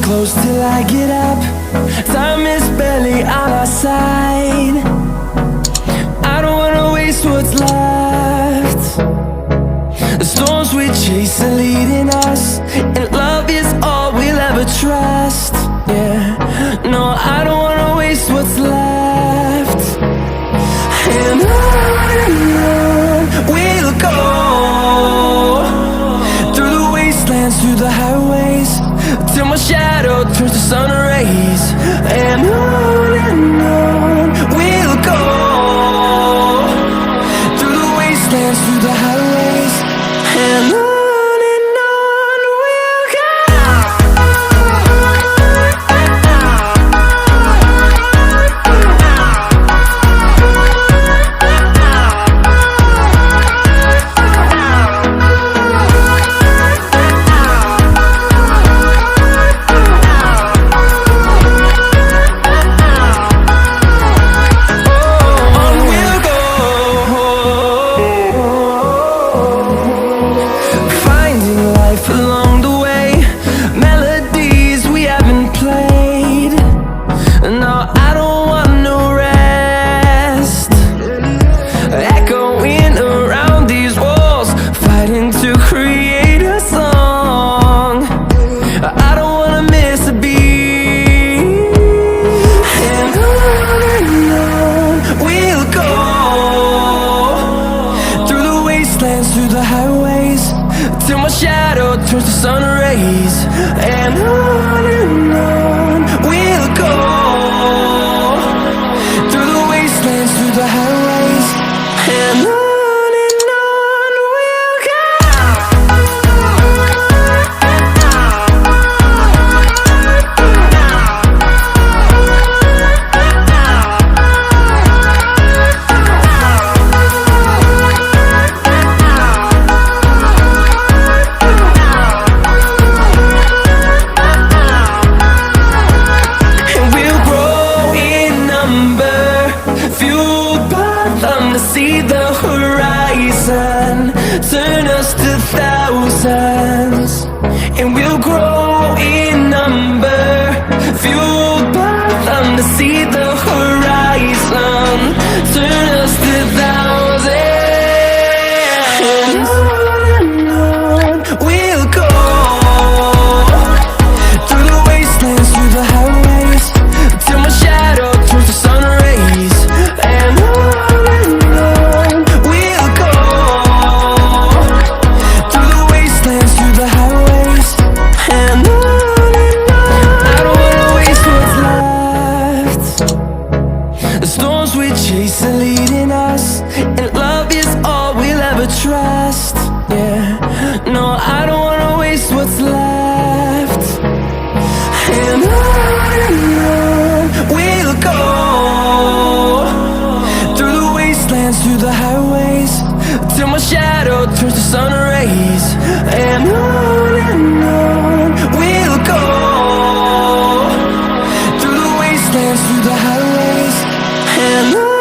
Close till I get up, time is barely on our side. I don't wanna waste what's left. The storms we chase are leading us, and love is all we'll ever trust. Yeah, no, I don't wanna waste what's left. And on we'll go, through the wastelands, through the highways, till my shadow turns to sun rays. And on we'll go, through the wastelands, through the highways, and on we'll go. Through the highways, till my shadow turns to sun rays. And on we'll go, through the wastelands, through the highways, and on. See the horizon, turn us to thousands, and we'll grow in number, fueled by them. To see the horizon, turn us to thousands, and on we'll go, through the wastelands, through the highways, till my shadow turns to sun rays. And chase are leading us, and love is all we'll ever trust. Yeah, no, I don't wanna waste what's left. And on we'll go, through the wastelands, through the highways, till my shadow turns to sun rays. And on we'll go, through the wastelands, through the highways, and on.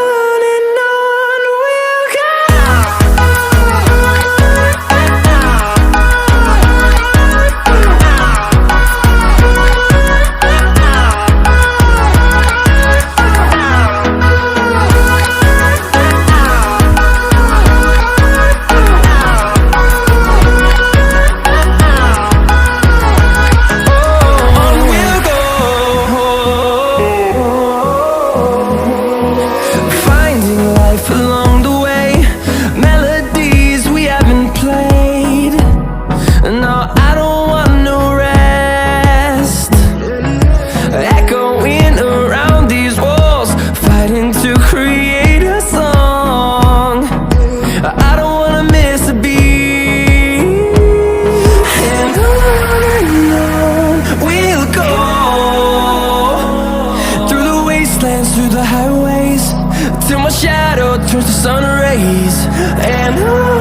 shadow turns to sun rays, and